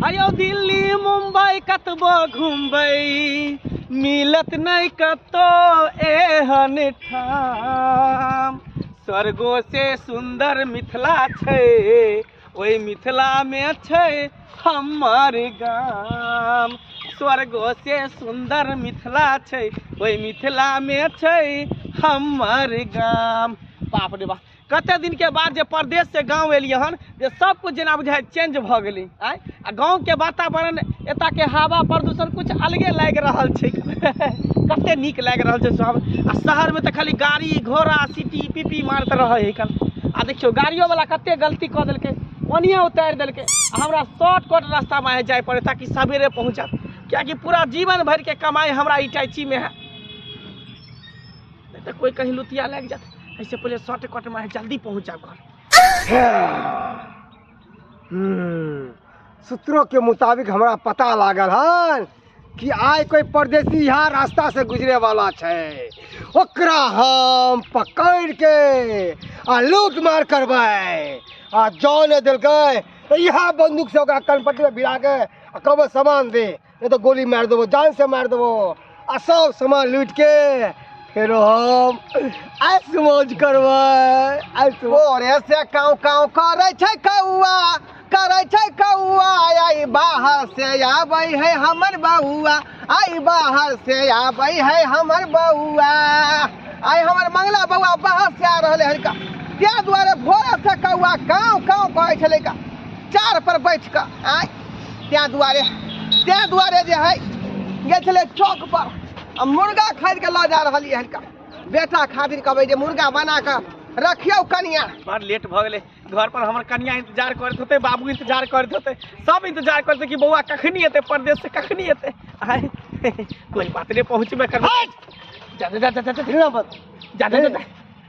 आयो दिल्ली मुंबई कतबो घूमबै मिलत नहीं कतो एहन ठाम। स्वर्गो से सुंदर मिथिला छै ओई मिथिला में छै हमर गाम। स्वर्गो से सुंदर मिथिला छै ओई मिथिला में छै हमर गाम। बाप रे बाप, कते दिन के बाद जे परदेश से गांव एलिए हन जे सब कुछ जना बुझाय चेंज भ गेलै। आ गांव के वातावरण एता के हवा प्रदूषण कुछ अलगे लाग रहल छै। कते नीक लाग रहल छै सब। आ शहर में त खाली गाड़ी घोड़ा सिटी पीपी मारत रहे है कल। आ देखियो गाड़ियों वाला कते गलती क देलकै, ओनिया उतार देलकै। हमरा शॉर्टकट रास्ता में जाय पड़े ताकि सवेरे पहुंचा, क्या कि पूरा जीवन भर के कमाई हमरा इटाची में है। नहीं तो कोई कहीं लुतिया लग जाता, ऐसे पहले शॉर्टकट में जल्दी पहुंचा घर। सूत्रों के मुताबिक हमरा पता लागल हन कि आय कोई परदेसी यहाँ रास्ता से गुजरे वाला है। ओकरा हम पकड़ के आ लूट मार करबै। आ जौन दिलकै यहाँ बंदूक से ओकरा कनपट्टी में भिड़ा के कहबै सामान दे, नहीं तो गोली मार देबो, जान से मार देबो। आ सब सामान लूट के फिर हम ऐस मौज करबै। ऐस मोरे से काऊ काऊ करे छै कौआ, करे छै कौआ। आई बाहर से आबै है हमर बउआ, आई बाहर से आबै है हमर बउआ। आई हमर मंगला बउआ बाहर से आ रहले हन का, त्या दुआरे भोरे से कौआ काऊ काऊ कहै छलै का चार पर बैठ के। आई त्या दुआरे जे है गेल छलै चौक पर आ मुर्गा खरीद के ला जा रहल है का। बेटा खातिर कहबै जे मुर्गा बना के रखियो कनिया। बड़ लेट भ गेलै, घर पर हमर कनिया इंतजार करत होते, बाबू इंतजार करत होते, सब इंतजार करते कि बउआ कखनी एते, परदेश से कखनी एते। आय कोई बात नहीं, पहुंचबे कर। जा जा जा जा हिला मत, जा जा जा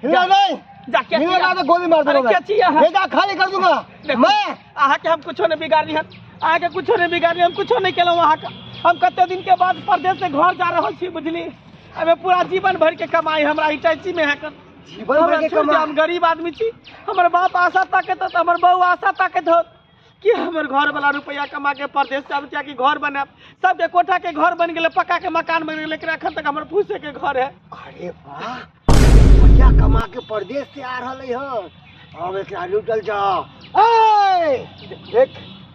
हिला नहीं, जा के हिला तो गोली मार दूंगा मैं, बेटा खाली कर दूंगा मैं। आहा के हम कुछो नहीं बिगाड़ी हन, आहा के कुछो नहीं बिगाड़ी, हम कुछो नहीं केलौ। आहा का हम कते दिन के बाद परदेश से घर जा रहल छी, बुझली। अबे पूरा जीवन भर के कमाई हमरा इटाची में है कर। जीवन भर के कमाई, हम गरीब आदमी छी। हमर बाप आशा ताकत हो, हमर बहू आशा ताकत हो कि हमर घर वाला रुपया कमा के परदेश से आब कि घर बनाब। सबके कोठा के घर बन गेले, पक्का के मकान बन गेले, लेकिन अखन तक हमर फूसे के घर है। अरे वाह, रुपया कमा के परदेश से आ रहले हन, अब एकरा लूटल जाओ। ए देख,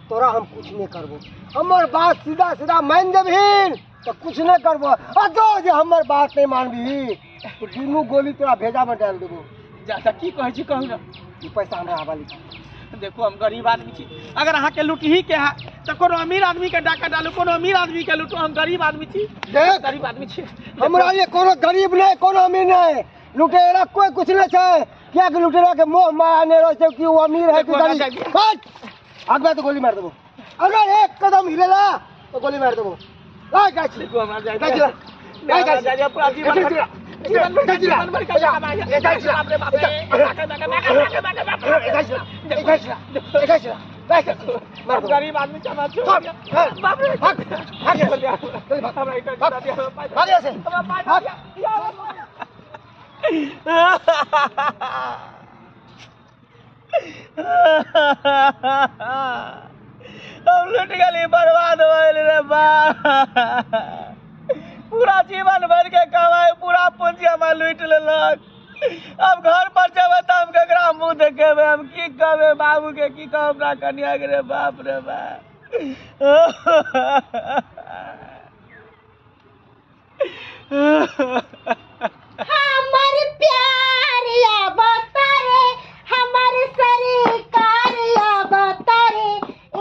तोरा हम कुछ नहीं करबो, हमर बात सीधा सीधा मान देबहिन तो कुछ नहीं करबो। आ जो जे हमर बात नहीं मानबी तो दुनू गोली तोरा भेजा में डाल देबो। जा जा की कहै छी कहू ना, ई पैसा हमरा हवाले। देखो हम गरीब आदमी छी, अगर अहाँ के लूट ही के है तो कोनो अमीर आदमी के डाका डालू, कोनो अमीर आदमी के लूटो। हम गरीब आदमी छी, देख गरीब आदमी छी। हमरा ये कोनो गरीब नहीं, कोनो अमीर नहीं, लुटेरा कोई कुछ नहीं छै। क्या कि लुटेरा के मोह माया नहीं रहे कि वो अमीर है कि गरीब। आगे तो गोली मार देबो, अगर एक कदम हिलेला तो गोली मार देबो। आ जा छी देखो हम जा जा जा जा पूरा जीवन भर का कमाई है। बाप रे बाप रे, गरीब आदमी चला छो। बाप रे भाग भाग ऐसे हम लुट गली, बर्बाद हो गए रे बा। पूरा जीवन भर के कमाई पूरा पूंजी हमार लूट लेलक। अब घर पर जब तो हम केकरा मुंह देखेबे, हम की कहबे बाबू के, की कहब अपना कन्या के रे बाप रे बा। हमर प्यार या बतारे, हमर सरकार या बतारे,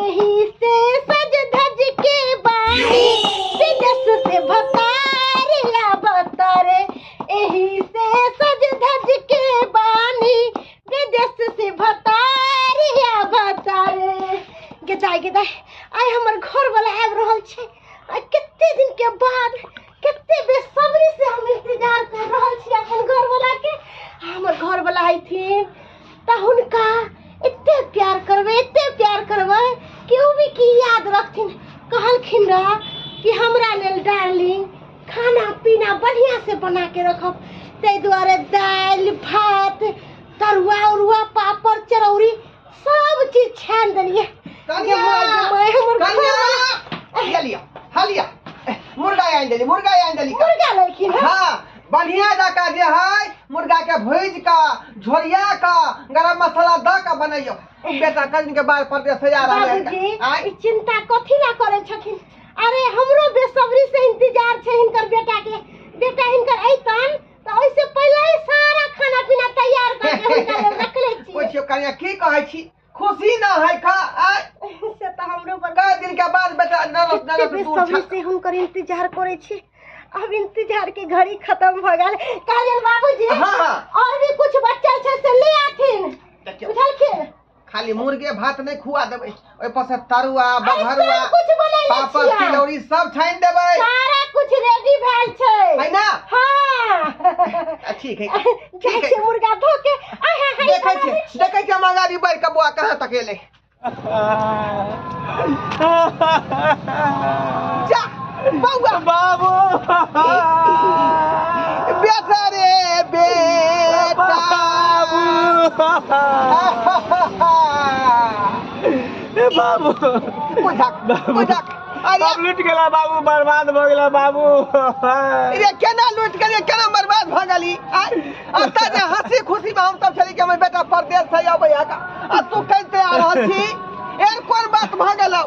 एही से सज धज के बानी विदेश से भतार या बतारे, एही से सज धज के बानी विदेश से भतार या बतारे। गेदाय आय हमर घर वाला आबि रहल छै। आ कते दिन के बाद, कते बेसब्री से हम इंतजार कर रहल छी अपन घर वाला के। हमर घर वाला आइथिन त हुनका एते प्यार करबै कि उ भी की याद रखथिन। कहलखिन रहा कि हमरा लेल डार्लिंग खाना पीना बढ़िया से बना के रखब। तै दुआरे दाल भात तरुआ उरुआ पापड़ चरौरी सब चीज छान देलिए। हमर भूज का झोरिया का गरम मसाला द का बनैयो बेटा कहीं के बाद परदेश से जा रहा बाबूजी है ई चिंता कथी ला करे छथिन अरे हमरो बेसब्री से इंतजार छै हिनकर बेटा के बेटा हिनकर ऐतन तो ऐसे पहले ही सारा खाना पीना तैयार करके हुनका लेल रख ले छी पूछियो कन्या की कहै छी खुशी ना है का से तो हमरो पर कई दिन के बाद बेटा नरस नरस दूर बेसब्री से हुनकर इंतजार करे छी अब इंतजार के घड़ी खत्म भ गेल काजल बाबूजी हाँ। और भी कुछ बच्चा छै से ले आथिन बुझलखिन खाली मुर्गे भात नहीं खुआ देबै ओइ पर से तरुआ बघरुआ सब कुछ बनैले पापड़ छियै। तिलौरी सब छाइन देबै सारा कुछ रेडी भेल छै है ना हाँ ठीक है जाइ छै मुर्गा धो के देखै छै मंगारी बैठ के बुआ कहां तक एलै जा बउआ बाबू बेटा रे बेटा बाबू बुझक अरे अब लुट गेला बाबू बर्बाद भ गेला बाबू रे केना लूट के केना बर्बाद भ गेली आता जे हंसी खुशी में हम सब चली के हमर बेटा परदेश से आबै का आ तू कहते आ रहल छी एर कोन बात भ गेलौ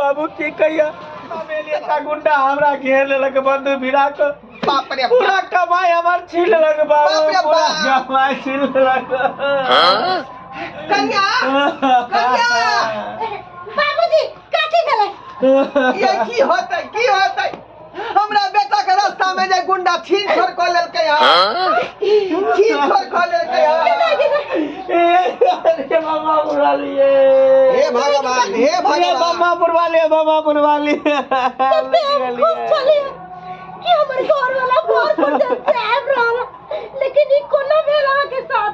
बाबू की कहिया का गुंडा हमरा घेर लेलक बंदूक भिड़ा के बाप रे पूरा कमाई हमर छीन लेलक बाबू बाप रे पूरा बाप। कमाई छीन लेलक कन्या बाबूजी काटी गेलै ये की होतै हमरा बेटा के रास्ता में जे गुंडा छीन छोड़ क लेलकै छीन छोड़ क लेलकै हे बाबा बुरा लिए हे भगवान बाबा बुरवा लिए बाबा बुरवा लिए खूब चली कि हमर घर वाला घर पर से आब रहल लेकिन ई कोनो भेल अहाँ के साथ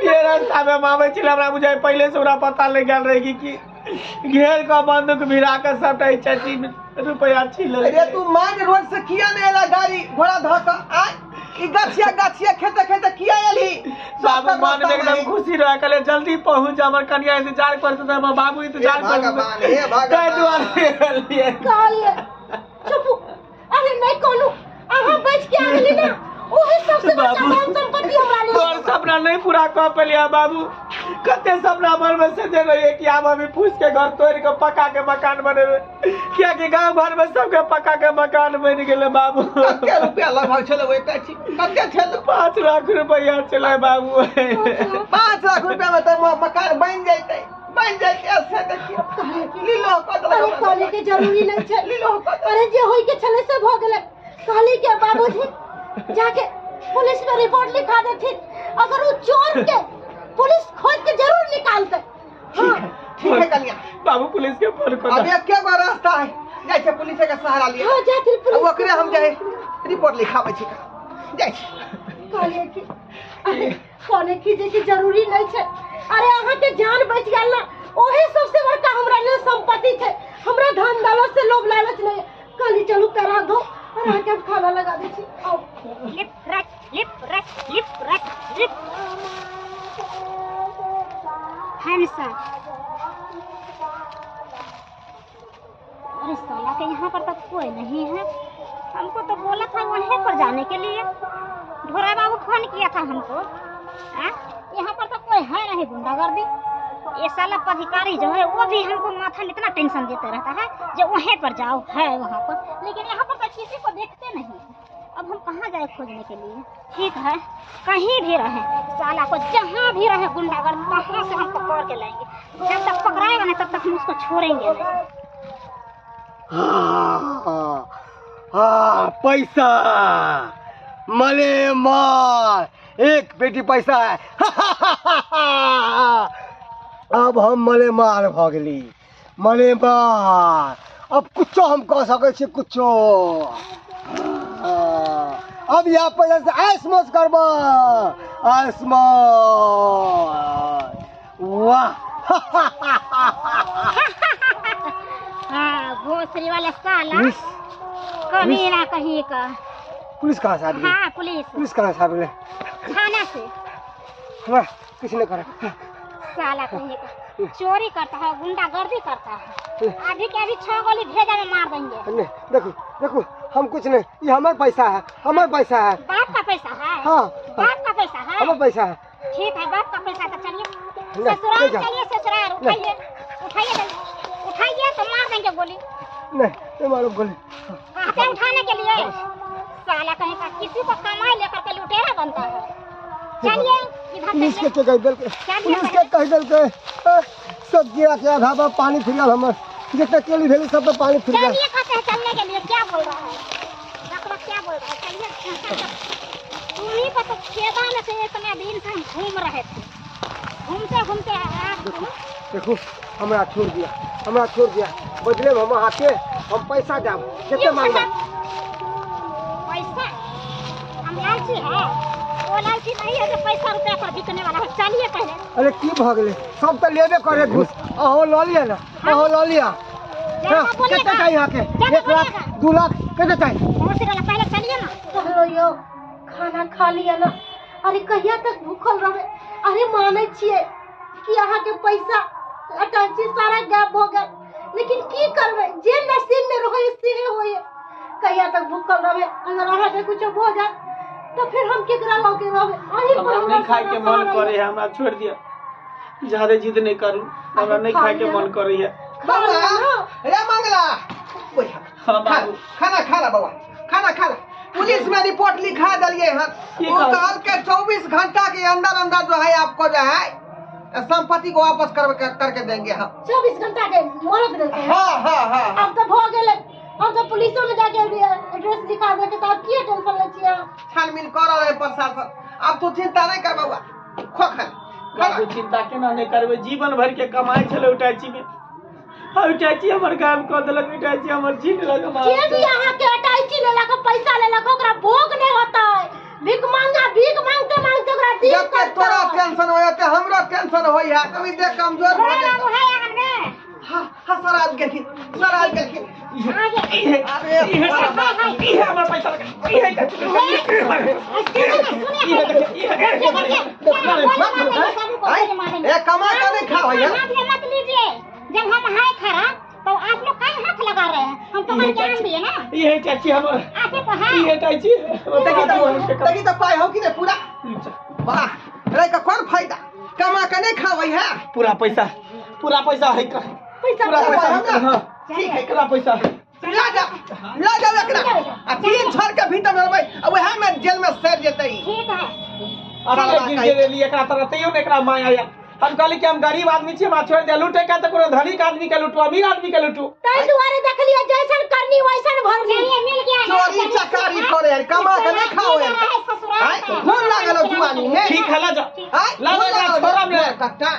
ये रास्ता में मामे छिल हमरा बुझाय पहले से हमरा पता लग गेल रहे कि घेर का बंदूक भिड़ा के सबटा चाची रुपया छीन ले अरे तू मान रोड से किया नहीं एला गाड़ी घोड़ा धक आ ई गछिया खेते किया एली बाबू मन में एकदम खुशी रह कले जल्दी पहुंच जा हमर कन्या इंतजार करत त बाबू इंतजार हे भगवान कहलिए चुप अरे नहीं कोनो अहाँ बच के आ गेली ना ओही सबसे बड़का धन संपत्ति हमरा ले तोर सपना नहीं पूरा कर पेलिया बाबू कते सपना मन में सजे रहिए कि अब हम फूस के घर तोड़ के पक्का के मकान बनेबे क्या कि गांव घर में सबके पक्का के मकान बन गेले बाबू कते रुपया लगभग छले ओइ कछि कते छले 5 लाख रुपया चले बाबू 5 लाख रुपया में त मकान बन जैते ऐसे देखिए लीलो अरे कहले के जरूरी नहीं छै अरे जे होई के छले से भ गेले कहली के बाबूजी जाके पुलिस में रिपोर्ट लिखा देथिन अगर वो चोर के पुलिस खोज के जरूर निकालते हाँ ठीक है कन्या बाबू पुलिस के फोन कर अब एक गो रास्ता है जाय छै पुलिस के सहारा लिए हाँ जाथिन पुलिस अब ओकरे हम जाय रिपोर्ट लिखाबै छी जाय छी कहले कि अरे कहले कि जे कि जरूरी नहीं छै अरे अहाँ के जान बच गेल ना ओहे सबसे बड़का हमरा लेल संपत्ति छै हमरा धन दौलत से लोभ लालच नहीं कहली चलू पैरा दो और आके हम खाना लगा दै छी आओ लिप रख हंसा अरे साला के यहाँ पर तक कोई नहीं है हमको तो बोला था वहीं पर जाने के लिए ढोरा बाबू फोन किया था हमको यहाँ पर तो कोई है नहीं गुंडागर्दी ये साला पदाधिकारी जो है वो भी हमको माथा में इतना टेंशन देते रहता है जो वहीं पर जाओ है वहाँ पर लेकिन यहाँ पर तो किसी को देखते नहीं अब हम कहाँ जाए खोजने के लिए ठीक है कहीं भी रहे साला को जहाँ भी रहे गुंडागर्द वहाँ से हम पकड़ के लाएंगे जब तक पकड़ाएगा नहीं तब तक हम उसको छोड़ेंगे नहीं पैसा मले मार एक पेटी पैसा है अब हम मले मार भ गेली मले मार अब कुछो हम कह सकै छी कुछो अब यहाँ पैसा से ऐश मौज करब ऐश मौज वाह हाँ भोसरी वाला साला कभी ना कहीं का पुलिस कहाँ से आ गई हाँ पुलिस कहाँ से आ गई थाना से हमरा किसी ने करा साला कहीं का चोरी करता है गुंडागर्दी करता है अभी के अभी 6 गोली भेजा में मार देंगे नहीं देखो हम कुछ नहीं ये हमारा पैसा है बाप का पैसा है हाँ बाप का पैसा है हमारा पैसा है। ठीक है, बाप का पैसा तो चलिए नहीं, ससुराल, नहीं जा। चलिए ससुराल, उठाइए उठाइए जल्दी। उठाइए तो मार देंगे गोली। नहीं मालूम बोले। कहते हैं उठाने के लिए, साला कहीं का किसी को कमाई लेकर के लुटेरा बनता है। चलिए इधर पुलिस के चलिए। कह दिल के, पुलिस के कह दिल के सब गिरा के आधा पर पानी फिर गया हमर जितना केली भेली सब पे पानी फिर गया। चलिए कहते हैं चलने के लिए, क्या बोल रहा है बकबक, क्या बोल रहा है? चलिए तुम्ही को तो खेदा में से इतने दिन से हम घूम रहे थे, घूमते घूमते देखो हमरा छोड़ दिया बदले में हम आके हम पैसा जाब कितने मांगबा। पैसा हम लालची है, वो लालची नहीं है जो पैसा रुपया पर बिकने वाला है। चलिए पहले। अरे की भगले सब तो लेबे करे घूस। अहो लो लिया ना, अहो लो लिया। कितना चाहिए यहाँ के? 1 लाख 2 लाख कितना चाहिए? पहले चलिए ना। चलो यो खाना खा लिया ना। अरे कहिया तक भूखल रहे? अरे माने छिए कि यहाँ के पैसा अटैची सारा गायब हो गया, लेकिन की करबे? जे नसीब में रहो इसी होए। कहिया तक भूखल रहे? अगर अहाँ के कुछ हो जाए तो फिर हम केकरा लौके रहबे? अही पर हमरा नहीं खाए के मन करे है, हमरा छोड़ दिया। ज्यादा जिद नहीं करू, हमरा नहीं खाए के मन करे है। बाबा रे मंगला हाँ बाबू, खाना खा ला बाबा, खाना खा ला। पुलिस में रिपोर्ट लिखा दिए हैं, वो कल के 24 घंटा के अंदर अंदर जो है आपको जो है संपत्ति को वापस करके देंगे हम। 24 घंटा के मोहलत देते हैं। हाँ। अब तो हो गेले, अब तो पुलिसों में जाके एड्रेस दिखा दे के तो आप की टेंशन ले छिए? छानबीन कर रहे हैं प्रशासन। अब तो चिंता नहीं कर बाबा, खो बाबू चिंता केना नहीं करबे, जीवन भर के कमाई चले उटाची में। हाँ उटाची हमर गायब कर देलक, उटाची हमर छीन लेलक मार। जे भी यहाँ के अटैची लेलक, पैसा लेलक, ओकरा भोग नहीं होता है। भीख मांगते मांगते ओकरा दिन जब तक तोरा टेंशन होय त हमरो टेंशन होय है। कभी देख कमजोर हो जाए। बाबू है आंगन में। हां शराब के अरे ये हमर पैसा लगा, ये ए कमा के नहीं खा भैया। मत लीजिए, जब हम हाय खरा तो आप लोग कहीं हाथ लगा रहे हैं? हम तो ज्ञान दिए ना। ये चाची हमर, आपे तो है। ये चाची देखी तो पाई हो कि नहीं पूरा? वाह रे का कौन फायदा? कमा के नहीं खावई है। पूरा पैसा है का, पूरा पैसा है। हाँ ठीक है, पूरा पैसा ला जा एकरा। आ 3 छर के भीतर में रहबै, अब वह में जेल में सड़ जेतई। ठीक है। अरे गिर लिए एकरा तरह तैयो ने एकरा माया या। हम कहली कि हम गरीब आदमी छी, मा छोड़ दे। लूटे का तो कोनो धनिक आदमी के लूटू, अमीर आदमी के लूटू। तै दुआरे देख लिया, जैसन करनी वैसन भरनी। चलिए मिल गया है। चोरी चकारी करे है, कमा के नहीं खाओ है। हाय खून लागल जुआनी में। ठीक है ला जा, हाय ला जा छोरा में कट्टा।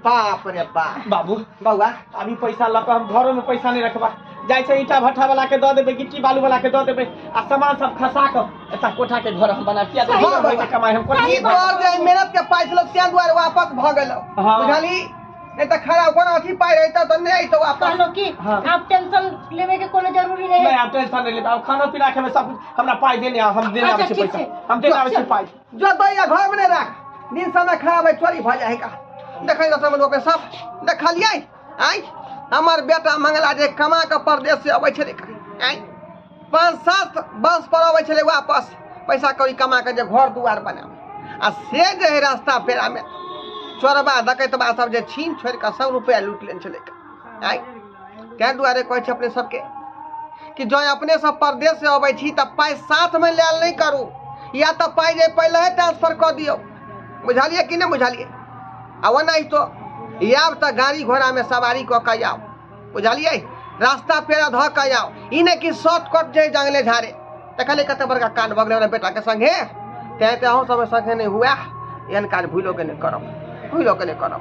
बाप रे बाप। बाबू बउआ अभी पैसा ला के हम घरों में पैसा नहीं रखबा। जाय छै ईटा भट्ठा वाला के दे देबे, गिट्टी बालू वाला के दे देबे, आ सामान सब खसा के एता कोठा के घर हम बना दिया। तो सही भाई के कमाई हम कोठी ई तोर जे मेहनत के पाइ छलो त्या दुआरे वापस भ गेलो। हाँ। बुझाली नहीं तो खरा कोनो अथी पाइ रहता तो नहीं तो वापस। कहलो कि हाँ। आप टेंशन लेवे के कोनो जरूरी नहीं नहीं है। आप टेंशन नहीं ले, अब खाना पीना के में सब हमरा पाई देने हम देने आवे अच्छा, छै ठीक पैसा, छै। हम देने आवे छै पाई। जो दैया घर में नहीं रख, दिन समय खराब है चोरी भ जाए का। देखै तो सब लोग के सब देखलियै। आई हमर बेटा मंगला जे कमा के परदेश से अबै छले, आई 5-7 वर्ष पर अबै छले वापस पैसा कौड़ी कमा के जे घर दुआर बनावे। आ से जे है रास्ता पेरा में चोरबा डकैतबा सब जे छीन छोड़ के 100 रुपया लूट लेन छले। आई क्या दुआरे कहै छै अपने सबके कि जो अपने सब परदेश से अबै छी त पाई साथ में लेल नहीं करू, या तो पाई जे पहले ट्रांसफर कर दियो। बुझालिए कि नहीं बुझालिए? अब नहीं तो या तो गाड़ी घोड़ा में सवारी क के आओ। बुझालिए? रास्ता पेरा ध के आओ। ई नहीं कि शॉर्टकट जे जंगले झारे। देखले कते बड़का कांड भगले वाला बेटा के संगे ते हम सब संगे नहीं हुआ। एहन काज भूलो के नहीं करब, भूलो के नहीं करब।